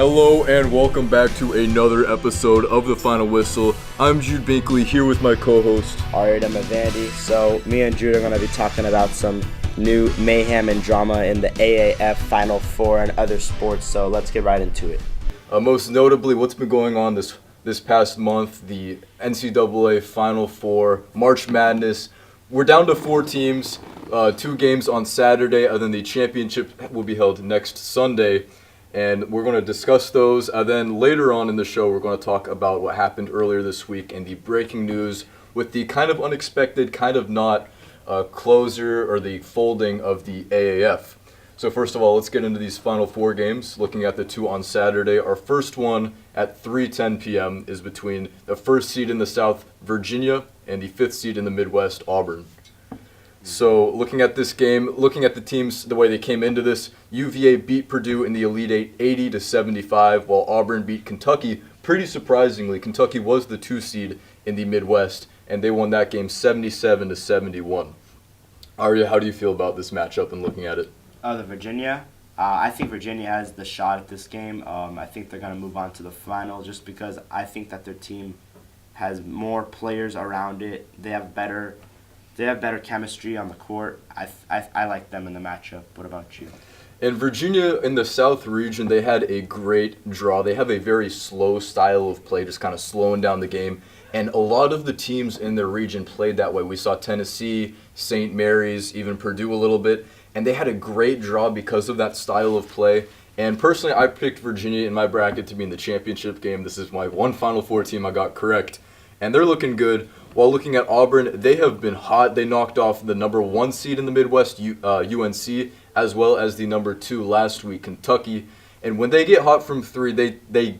Hello and welcome back to another episode of The Final Whistle. I'm Jude Binkley here with my co-host Aria Damavandi. So me and Jude are going to be talking about some new mayhem and drama in the AAF Final Four and other sports. So let's get right into it. Most notably, what's been going on this past month, the NCAA Final Four, March Madness. We're down to 4 teams, 2 games on Saturday, and then the championship will be held next Sunday. And we're going to discuss those. Then later on in the show, we're going to talk about what happened earlier this week and the breaking news with the kind of unexpected, kind of not closer or the folding of the AAF. So first of all, let's get into these Final Four games. Looking at the 2 on Saturday, our first one at 3:10 p.m. is between the 1st seed in the South, Virginia, and the 5th seed in the Midwest, Auburn. So looking at this game, looking at the teams, the way they came into this, UVA beat Purdue in the Elite Eight 80-75, while Auburn beat Kentucky. Pretty surprisingly, Kentucky was the 2 seed in the Midwest, and they won that game 77-71. Aria, how do you feel about this matchup and looking at it? The Virginia. I think Virginia has the shot at this game. I think they're going to move on to the final just because I think that their team has more players around it. They have better chemistry on the court. I like them in the matchup. What about you? In Virginia, in the South region, they had a great draw. They have a very slow style of play, just kind of slowing down the game. And a lot of the teams in their region played that way. We saw Tennessee, St. Mary's, even Purdue a little bit. And they had a great draw because of that style of play. And personally, I picked Virginia in my bracket to be in the championship game. This is my one Final Four team I got correct. And they're looking good. While looking at Auburn, they have been hot. They knocked off the number 1 seed in the Midwest, UNC, as well as the number 2 last week, Kentucky. And when they get hot from 3, they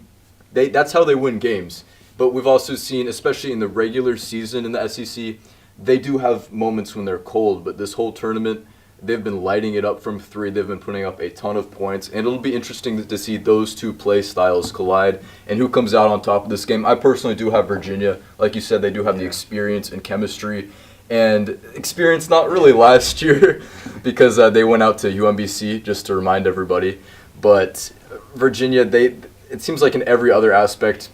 that's how they win games. But we've also seen, especially in the regular season in the SEC, they do have moments when they're cold. But this whole tournament, they've been lighting it up from 3. They've been putting up a ton of points. And it'll be interesting to see those 2 play styles collide and who comes out on top of this game. I personally do have Virginia. Like you said, they do have the experience and chemistry. And experience not really last year because they went out to UMBC, just to remind everybody. But Virginia, it seems like in every other aspect,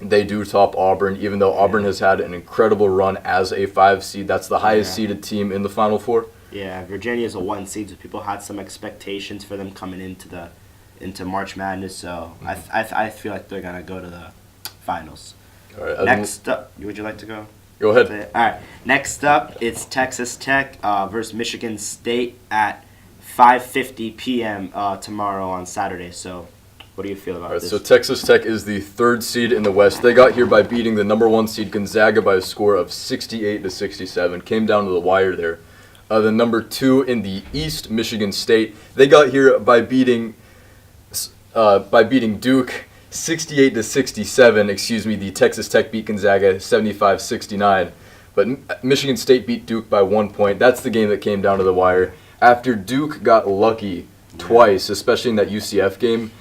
they do top Auburn, even though Auburn has had an incredible run as a 5 seed. That's the highest seeded team in the Final Four. Yeah, Virginia is a 1 seed, so people had some expectations for them coming into March Madness. So I feel like they're gonna go to the finals. All right. Next up, would you like to go? Go ahead. All right. Next up, it's Texas Tech versus Michigan State at 5:50 p.m. Tomorrow on Saturday. So, what do you feel about this? So Texas Tech is the 3rd seed in the West. They got here by beating the number 1 seed Gonzaga by a score of 68-67. Came down to the wire there. The number 2 in the East, Michigan State, they got here by beating Duke 68-67. The Texas Tech beat Gonzaga 75-69. But Michigan State beat Duke by 1 point. That's the game that came down to the wire. After Duke got lucky twice, especially in that UCF game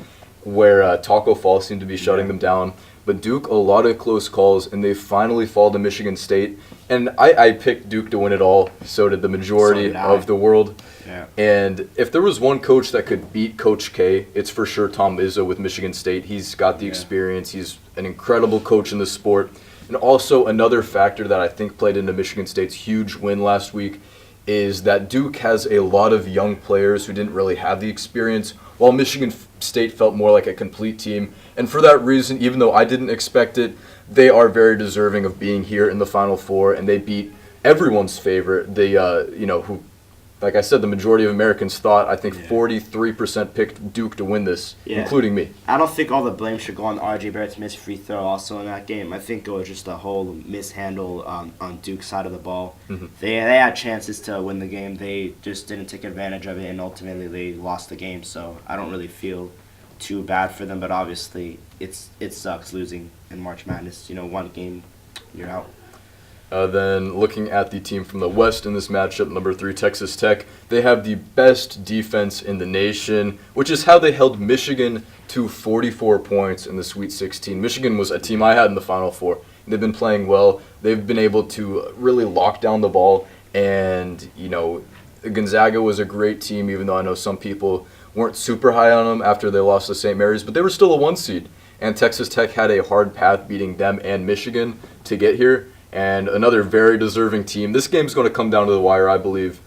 where Taco Fall seemed to be shutting them down. But Duke, a lot of close calls, and they finally fall to Michigan State. And I picked Duke to win it all. So did the majority of the world. Yeah. And if there was one coach that could beat Coach K, it's for sure Tom Izzo with Michigan State. He's got the experience. He's an incredible coach in the sport. And also another factor that I think played into Michigan State's huge win last week is that Duke has a lot of young players who didn't really have the experience, while Michigan State felt more like a complete team. And for that reason, even though I didn't expect it, they are very deserving of being here in the Final Four, and they beat everyone's favorite. Who, like I said, the majority of Americans thought, I think 43% picked Duke to win this, including me. I don't think all the blame should go on RJ Barrett's missed free throw also in that game. I think it was just a whole mishandle on Duke's side of the ball. Mm-hmm. They had chances to win the game. They just didn't take advantage of it, and ultimately they lost the game. So I don't really feel too bad for them, but obviously it sucks losing in March Madness. 1 game, you're out. Then looking at the team from the West in this matchup, number 3, Texas Tech, they have the best defense in the nation, which is how they held Michigan to 44 points in the Sweet 16. Michigan was a team I had in the Final Four. They've been playing well. They've been able to really lock down the ball, and Gonzaga was a great team, even though I know some people weren't super high on them after they lost to St. Mary's, but they were still a 1 seed. And Texas Tech had a hard path beating them and Michigan to get here. And another very deserving team. This game's going to come down to the wire, I believe.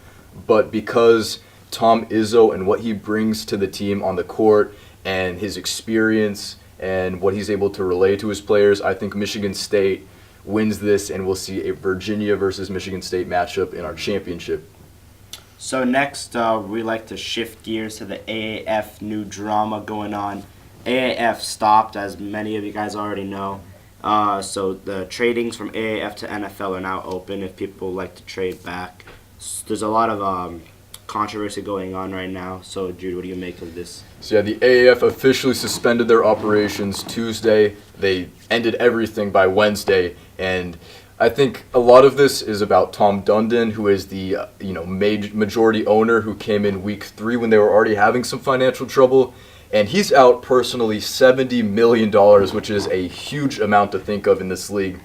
But because Tom Izzo and what he brings to the team on the court and his experience and what he's able to relay to his players, I think Michigan State wins this, and we'll see a Virginia versus Michigan State matchup in our championship. So next, we like to shift gears to the AAF new drama going on. AAF stopped, as many of you guys already know. So the tradings from AAF to NFL are now open if people like to trade back. There's a lot of controversy going on right now. So Jude, what do you make of this? So yeah, the AAF officially suspended their operations Tuesday. They ended everything by Wednesday, and I think a lot of this is about Tom Dundon, who is the majority owner, who came in week 3 when they were already having some financial trouble, and he's out personally $70 million, which is a huge amount to think of in this league.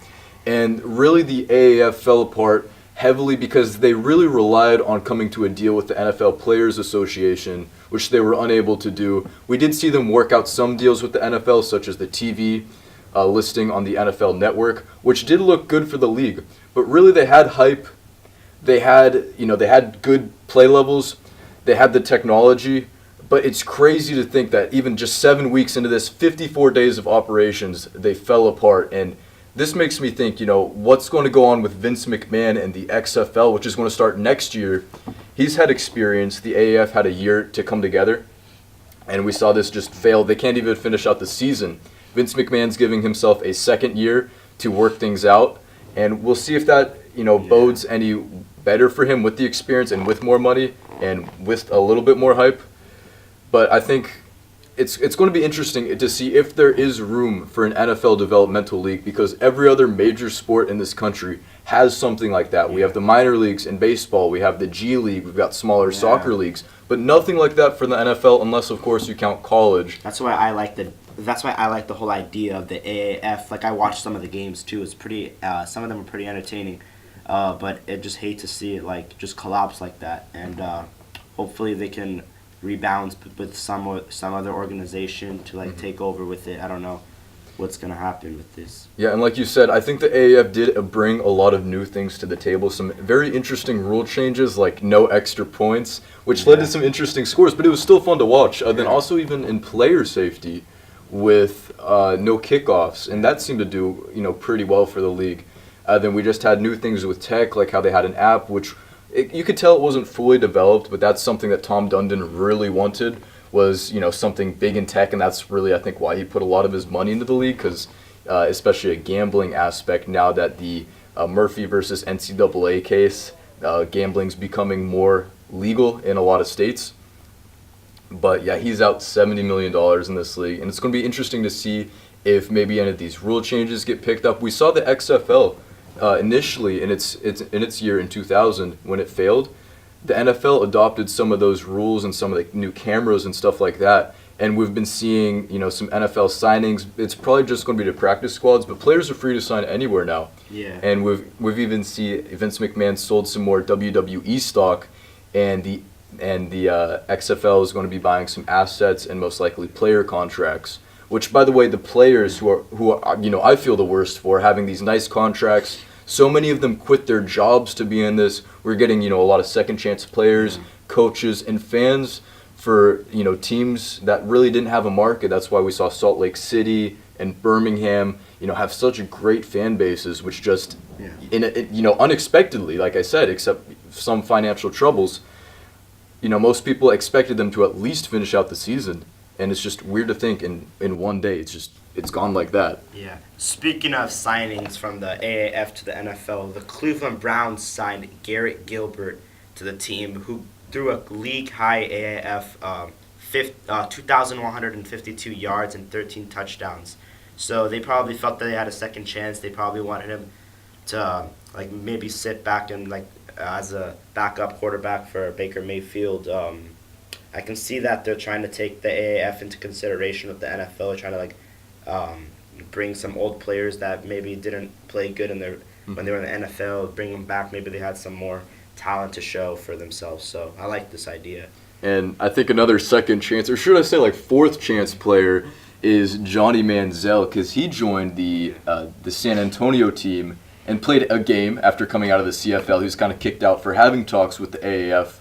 And really the AAF fell apart heavily because they really relied on coming to a deal with the NFL Players Association, which they were unable to do. We did see them work out some deals with the NFL, such as the TV listing on the NFL Network, which did look good for the league. But really, they had hype. They had good play levels. They had the technology. But it's crazy to think that even just 7 weeks into this, 54 days of operations, they fell apart. And this makes me think, what's going to go on with Vince McMahon and the XFL, which is going to start next year. He's had experience. The AAF had a year to come together, and we saw this just fail. They can't even finish out the season. Vince McMahon's giving himself a second year to work things out, and we'll see if that bodes any better for him with the experience and with more money and with a little bit more hype. But I think it's going to be interesting to see if there is room for an NFL developmental league, because every other major sport in this country has something like that. We have the minor leagues in baseball, we have the G League, we've got smaller soccer leagues, but nothing like that for the NFL, unless of course you count college. That's why I like the whole idea of the AAF. Like, I watched some of the games too. It's pretty. Some of them are pretty entertaining, but I just hate to see it just collapse like that. And hopefully they can rebound with some other organization to take over with it. I don't know what's gonna happen with this. Yeah, and like you said, I think the AAF did bring a lot of new things to the table. Some very interesting rule changes, like no extra points, which led to some interesting scores. But it was still fun to watch. Then also even in player safety, with no kickoffs, and that seemed to do pretty well for the league. Then we just had new things with tech, like how they had an app, which you could tell it wasn't fully developed, but that's something that Tom Dundon really wanted, was something big in tech, and that's really, I think, why he put a lot of his money into the league, because especially a gambling aspect, now that the Murphy versus NCAA case, gambling's becoming more legal in a lot of states. But yeah, he's out $70 million in this league, and it's going to be interesting to see if maybe any of these rule changes get picked up. We saw the XFL initially in its year in 2000 when it failed. The NFL adopted some of those rules and some of the new cameras and stuff like that, and we've been seeing some NFL signings. It's probably just going to be the practice squads, but players are free to sign anywhere now. Yeah. And we've even seen Vince McMahon sold some more WWE stock, and the XFL is going to be buying some assets and most likely player contracts. Which, by the way, the players who are I feel the worst for having these nice contracts. So many of them quit their jobs to be in this. We're getting a lot of second chance players, coaches, and fans for teams that really didn't have a market. That's why we saw Salt Lake City and Birmingham have such great fan bases, which just unexpectedly, like I said, except some financial troubles. Most people expected them to at least finish out the season, and it's just weird to think in one day it's gone like that. Yeah. Speaking of signings from the AAF to the NFL, the Cleveland Browns signed Garrett Gilbert to the team, who threw a league-high AAF 2,152 yards and 13 touchdowns. So they probably felt that they had a second chance. They probably wanted him to maybe sit back and as a backup quarterback for Baker Mayfield. I can see that they're trying to take the AAF into consideration with the NFL, trying to bring some old players that maybe didn't play good when they were in the NFL, bring them back. Maybe they had some more talent to show for themselves. So I like this idea. And I think another second chance, or should I say like fourth chance player, is Johnny Manziel, because he joined the San Antonio team and played a game after coming out of the CFL. He was kind of kicked out for having talks with the AAF.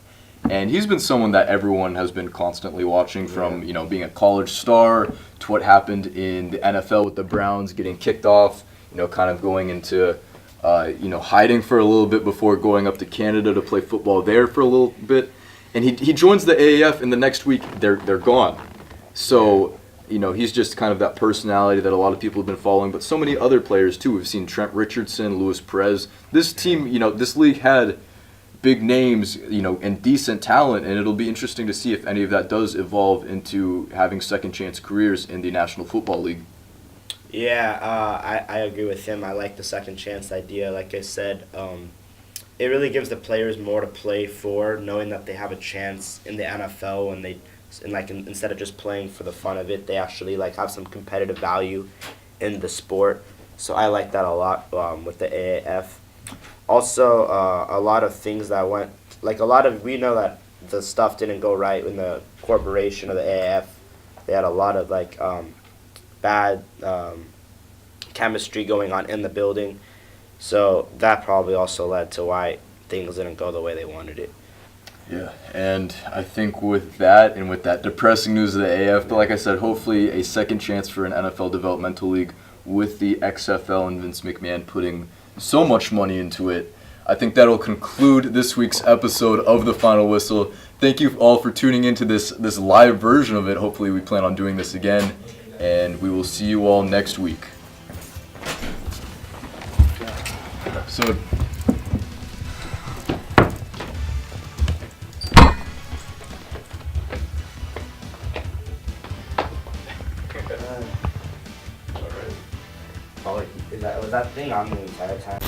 And he's been someone that everyone has been constantly watching, from being a college star to what happened in the NFL with the Browns, getting kicked off, kind of going into hiding for a little bit before going up to Canada to play football there for a little bit. And he joins the AAF, and the next week they're gone. So he's just kind of that personality that a lot of people have been following, but so many other players too. We've seen Trent Richardson, Luis Perez. This team, this league had big names, and decent talent, and it'll be interesting to see if any of that does evolve into having second chance careers in the National Football League. Yeah, I agree with him. I like the second chance idea. Like I said, it really gives the players more to play for, knowing that they have a chance in the NFL when instead of just playing for the fun of it, they actually like have some competitive value in the sport. So I like that a lot with the AAF. Also, a lot of things that went, we know that the stuff didn't go right in the corporation of the AAF. They had a lot of bad chemistry going on in the building. So that probably also led to why things didn't go the way they wanted it. Yeah, and I think with that and with that depressing news of the AF, but like I said, hopefully a second chance for an NFL developmental league with the XFL and Vince McMahon putting so much money into it. I think that'll conclude this week's episode of The Final Whistle. Thank you all for tuning into this live version of it. Hopefully we plan on doing this again, and we will see you all next week. So. Was that thing on the entire time?